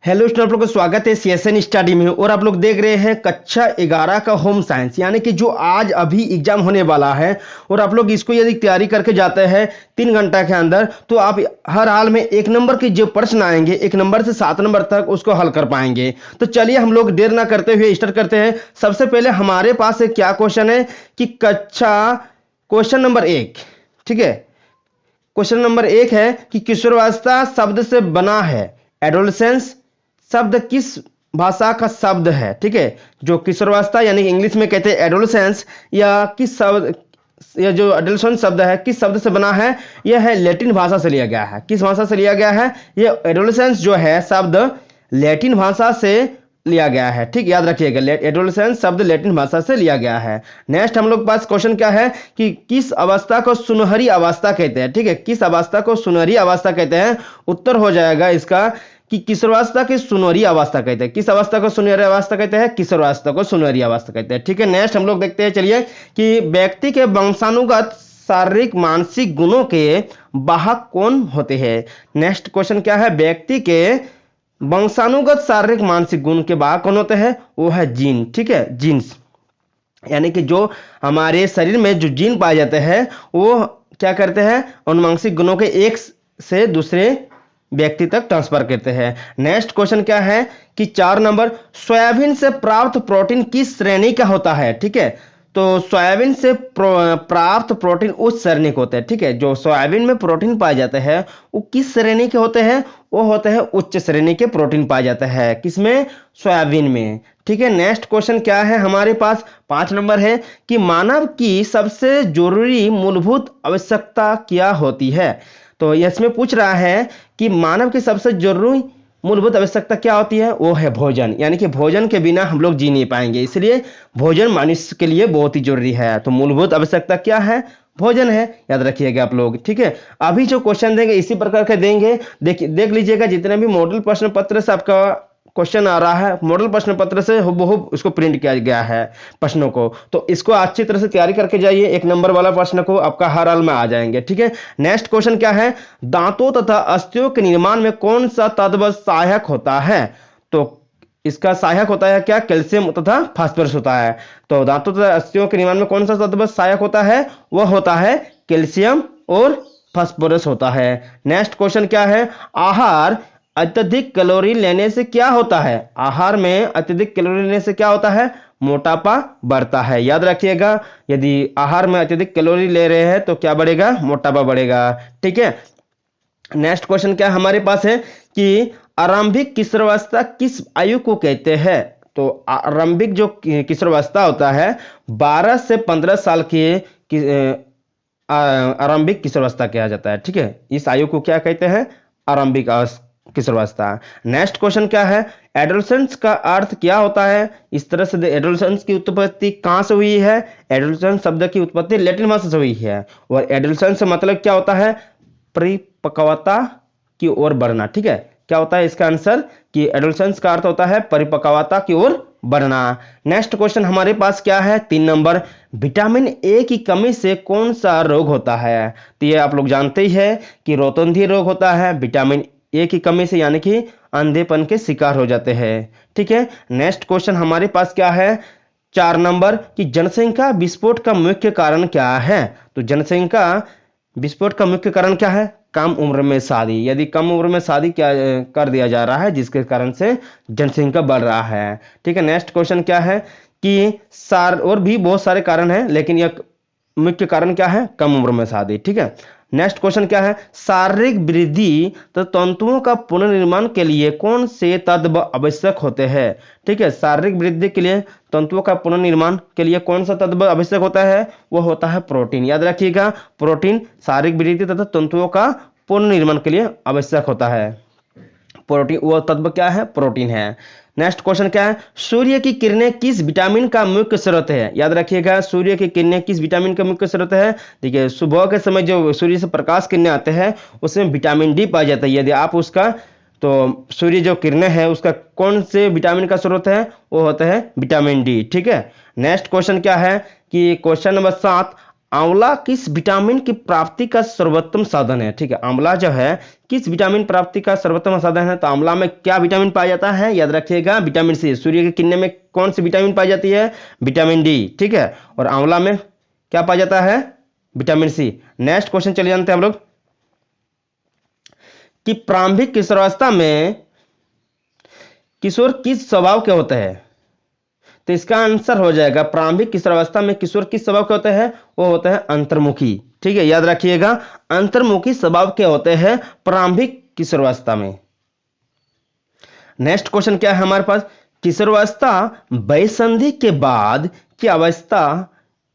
Hello student, आप लोग का स्वागत है सीएसएन स्टडी में। और आप लोग देख रहे हैं कक्षा 11 का होम साइंस, यानी कि जो आज अभी एग्जाम होने वाला है। और आप लोग इसको यदि तैयारी करके जाते हैं 3 घंटा के अंदर, तो आप हर हाल में 1 नंबर के जो प्रश्न आएंगे 1 नंबर से 7 नंबर तक उसको हल कर पाएंगे। तो चलिए हम लोग देर ना करते हुए स्टार्ट करते हैं। सबसे पहले हमारे पास एक क्या क्वेश्चन है कि क्वेश्चन नंबर 1, ठीक है। क्वेश्चन नंबर 1 है कि किशोरावस्था शब्द से बना है। एडोलसेंस शब्द किस भाषा का शब्द है, ठीक है। जो किशोरावस्था यानी इंग्लिश में कहते हैं एडोलसेंस, या किस शब्द, या जो एडोलसेंस शब्द है किस शब्द से बना है, यह है लैटिन भाषा से लिया गया है। किस भाषा से लिया गया है? यह एडोलसेंस जो है शब्द लैटिन भाषा से लिया गया है, ठीक। याद रखिएगा, एडोलसेंस शब्द लैटिन भाषा से लिया गया है। नेक्स्ट हम लोग पास क्वेश्चन क्या है कि किस अवस्था को सुनहरी अवस्था कहते हैं, ठीक है। किस अवस्था को सुनहरी अवस्था कहते हैं? उत्तर हो जाएगा इसका कि किशोरावस्था की सुनहरी अवस्था कहते हैं। किस अवस्था को सुनहरी अवस्था कहते हैं? किशोरावस्था को सुनहरी अवस्था कहते हैं, ठीक है। नेक्स्ट हम लोग देखते हैं, चलिए, कि व्यक्ति के वंशानुगत शारीरिक मानसिक गुणों के वाहक कौन होते हैं। नेक्स्ट क्वेश्चन क्या है? व्यक्ति के वंशानुगत शारीरिक मानसिक गुण के वाहक कौन होते हैं? वो है जीन, ठीक है, जीन्स। यानी कि जो हमारे शरीर में जो जीन पाए जाते हैं वो क्या करते हैं? अनुवांशिक गुणों के एक से दूसरे व्यक्ति तक ट्रांसफर करते हैं। नेक्स्ट क्वेश्चन क्या है कि 4 नंबर, सोयाबीन से प्राप्त प्रोटीन किस श्रेणी का होता है, ठीक है। तो सोयाबीन से प्राप्त प्रोटीन उच्च श्रेणी के होते हैं, ठीक है। जो सोयाबीन में प्रोटीन पाए जाते हैं वो किस श्रेणी के होते हैं? वो होते हैं उच्च श्रेणी के प्रोटीन पाए जाते हैं। किसमें? सोयाबीन में, ठीक है। नेक्स्ट क्वेश्चन क्या है हमारे पास? 5 नंबर है कि मानव की सबसे जरूरी मूलभूत आवश्यकता क्या होती है। तो इसमें पूछ रहा है कि मानव की सबसे जरूरी मूलभूत आवश्यकता क्या होती है? वो है भोजन। यानी कि भोजन के बिना हम लोग जी नहीं पाएंगे, इसलिए भोजन मनुष्य के लिए बहुत ही जरूरी है। तो मूलभूत आवश्यकता क्या है? भोजन है। याद रखिएगा आप लोग, ठीक है। अभी जो क्वेश्चन देंगे इसी प्रकार के देंगे। देख लीजिएगा, जितने भी मॉडल प्रश्न पत्र से आपका क्वेश्चन आ रहा है, मॉडल प्रश्न पत्र से हुबहू उसको प्रिंट किया गया है प्रश्नों को। तो इसको अच्छी तरह से तैयारी करके जाइए, 1 नंबर वाला प्रश्न को आपका हर हाल में आ जाएंगे, ठीक है। नेक्स्ट क्वेश्चन क्या है? दांतों तथा अस्थियों के निर्माण में कौन सा तत्व सहायक होता है? तो इसका सहायक होता है क्या? कैल्शियम तथा फास्फोरस होता है। तो दांतों तथा अस्थियों के निर्माण में कौन सा तत्व सहायक होता है? वह होता है कैल्शियम और फास्फोरस होता है। नेक्स्ट क्वेश्चन क्या है? आहार अत्यधिक कैलोरी लेने से क्या होता है? आहार में अत्यधिक कैलोरी लेने से क्या होता है? मोटापा बढ़ता है। याद रखिएगा, यदि आहार में अत्यधिक कैलोरी ले रहे हैं तो क्या बढ़ेगा? मोटापा बढ़ेगा, ठीक है। नेक्स्ट क्वेश्चन क्या हमारे पास है कि आरंभिक किशोरावस्था किस आयु को कहते हैं? तो आरंभिक जो किशोरावस्था होता है 12 से 15 साल की आरंभिक किशोरावस्था कहा जाता है, ठीक है। इस आयु को क्या कहते हैं? आरंभिक किशोरावस्था। नेक्स्ट क्वेश्चन क्या है? एडोलसेंस का अर्थ क्या होता है? इस तरह से एडोलसेंस की उत्पत्ति कहां से हुई है? एडोलसेंस शब्द की उत्पत्ति लैटिन भाषा से हुई है। और एडोलसेंस से मतलब क्या होता है? परिपक्वता की ओर बढ़ना, ठीक है। क्या होता है इसका आंसर? कि एडोलसेंस का अर्थ होता है परिपक्वता की ओर बढ़ना। नेक्स्ट क्वेश्चन हमारे पास क्या है? 3 नंबर, विटामिन ए की कमी से कौन सा रोग होता है? तो ये आप लोग जानते ही है कि रोतंधी रोग होता है विटामिन ए की कमी से, यानी कि अंधेपन के शिकार हो जाते हैं, ठीक है। नेक्स्ट क्वेश्चन हमारे पास क्या है? 4 नंबर, कि जनसंख्या विस्फोट का मुख्य कारण क्या है? तो जनसंख्या विस्फोट का मुख्य कारण क्या है? कम उम्र में शादी। यदि कम उम्र में शादी क्या कर दिया जा रहा है, जिसके कारण से जनसंख्या बढ़ रहा है, ठीक है। नेक्स्ट क्वेश्चन क्या है कि और भी बहुत सारे कारण हैं, लेकिन यह मुख्य कारण क्या है? कम उम्र में शादी, ठीक है। नेक्स्ट क्वेश्चन क्या है? शारीरिक वृद्धि तो तंतुओं का पुनर्निर्माण के लिए कौन से तत्व आवश्यक होते हैं? ठीक है, शारीरिक वृद्धि के लिए तंतुओं का पुनर्निर्माण के लिए कौन सा तत्व आवश्यक होता है? वो होता है प्रोटीन। याद रखिएगा, प्रोटीन शारीरिक वृद्धि तथा तंतुओं का पुनर्निर्माण के लिए आवश्यक होता है। प्रोटीन, वो तत्व क्या है? प्रोटीन है। नेक्स्ट क्वेश्चन क्या है? सूर्य की किरणें किस विटामिन का मुख्य स्रोत है? याद रखिएगा, सूर्य की किरणें किस विटामिन का मुख्य स्रोत है? देखिए, सुबह के समय जो सूर्य से प्रकाश किरणें आते हैं उसमें विटामिन डी पाया जाता है। यदि आप उसका, तो सूर्य जो किरणें है उसका कौन से विटामिन का स्रोत है? वो होता है विटामिन डी, ठीक है। नेक्स्ट क्वेश्चन क्या है कि क्वेश्चन नंबर 7, आंवला किस विटामिन की प्राप्ति का सर्वोत्तम साधन है? ठीक है, आंवला जो है किस विटामिन प्राप्ति का सर्वोत्तम साधन है? तो आंवला में क्या विटामिन पाया जाता है? याद रखिएगा, विटामिन सी। सूर्य की किरणें में कौन सी विटामिन पाई जाती है? Vitamin D. ठीक है, और आंवला में क्या पाया जाता है? Vitamin C. नेक्स्ट क्वेश्चन चले जानते हैं हम लोग कि प्रारंभिक किशोरावस्था में किशोर किस स्वभाव के होते हैं? तो इसका आंसर हो जाएगा, प्रारंभिक किशोरावस्था में किशोर किस स्वभाव के होते हैं? वो होते हैं अंतर्मुखी। ठीक है, याद रखिएगा, अंतर्मुखी स्वभाव के होते हैं प्रारंभिक किशोरावस्था में। नेक्स्ट क्वेश्चन क्या है हमारे पास? किशोरावस्था वयसंधि के बाद की अवस्था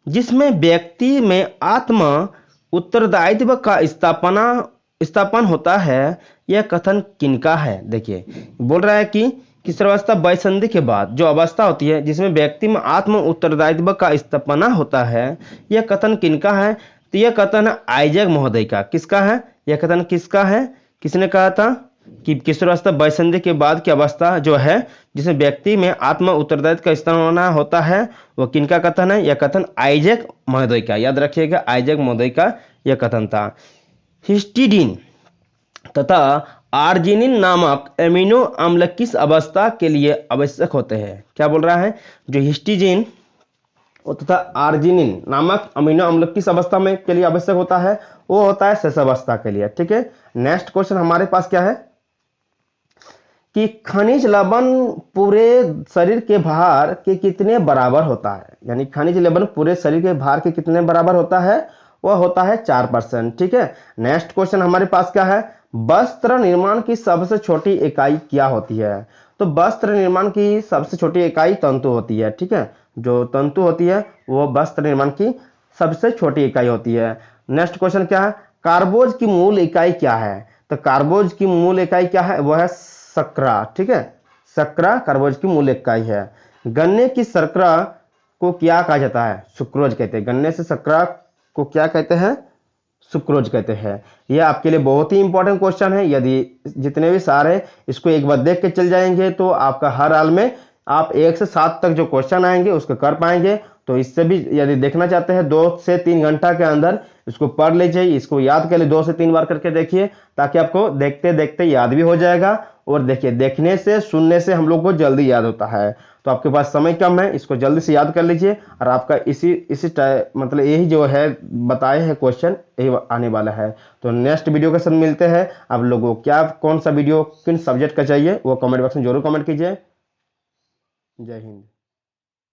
जिसमें व्यक्ति में आत्म उत्तरदायित्व का स्थापन होता है, यह कथन किनका है? देखिए, बोल रहा है कि किशोरावस्था वयसंधि के बाद जो अवस्था होती है जिसमें व्यक्ति में आत्म उत्तरदायित्व का स्थापना होता है, यह कथन किनका है? तो यह कथन है आइजैक महोदय का। किसका है यह कथन? किसका है? किसने कहा था कि किशोरावस्था वयसंधि के बाद की अवस्था जो है जिसमें व्यक्ति में आत्म उत्तरदायित्व का स्थापना होता है, वह किनका कथन है? यह कथन आइजैक महोदय का। याद रखिएगा, आइजैक महोदय का यह कथन था। हिस्टिडीन तथा आर्जिनिन नामक एमिनो अम्ल किस अवस्था के लिए आवश्यक होते हैं? क्या बोल रहा है? जो हिस्टिडीन तथा आर्जिनिन नामक अमीनो अम्ल किस अवस्था में के लिए आवश्यक होता है? वो होता है शैशवावस्था के लिए। ठीक है, नेक्स्ट क्वेश्चन हमारे पास क्या है कि खनिज लवण पूरे शरीर के भार के कितने बराबर होता है? यानी खनिज लवण पूरे शरीर के भार के कितने बराबर होता है? वह होता है 4%। ठीक है, नेक्स्ट क्वेश्चन हमारे पास क्या है? वस्त्र निर्माण की सबसे छोटी इकाई क्या होती है? तो वस्त्र निर्माण की सबसे छोटी इकाई तंतु होती है। ठीक है, जो तंतु होती है वो वस्त्र निर्माण की सबसे छोटी इकाई होती है। नेक्स्ट क्वेश्चन क्या है? कार्बोज की मूल इकाई क्या है? तो कार्बोज की मूल इकाई क्या है? वह है शर्करा। ठीक है, शर्करा कार्बोज की मूल इकाई है। गन्ने की शर्करा को क्या कहा जाता है? सुक्रोज कहते हैं। गन्ने से शर्करा को क्या कहते हैं? सुक्रोज कहते हैं। यह आपके लिए बहुत ही इंपॉर्टेंट क्वेश्चन है। यदि जितने भी सारे इसको एक बार देख के चल जाएंगे तो आपका हर हाल में आप 1 से 7 तक जो क्वेश्चन आएंगे उसको कर पाएंगे। तो इससे भी यदि देखना चाहते हैं 2 से 3 घंटा के अंदर इसको पढ़ लीजिए, इसको याद कर लिए 2 से 3 बार करके देखिए, ताकि आपको देखते देखते याद भी हो जाएगा। और देखिए, देखने से सुनने से हम लोग को जल्दी याद होता है। तो आपके पास समय कम है, इसको जल्दी से याद कर लीजिए और आपका इसी मतलब यही जो है बताए हैं क्वेश्चन यही आने वाला है। तो नेक्स्ट वीडियो के साथ मिलते हैं। आप लोगों को क्या कौन सा वीडियो किन सब्जेक्ट का चाहिए वो कमेंट बॉक्स में जरूर कमेंट कीजिए। जय हिंद।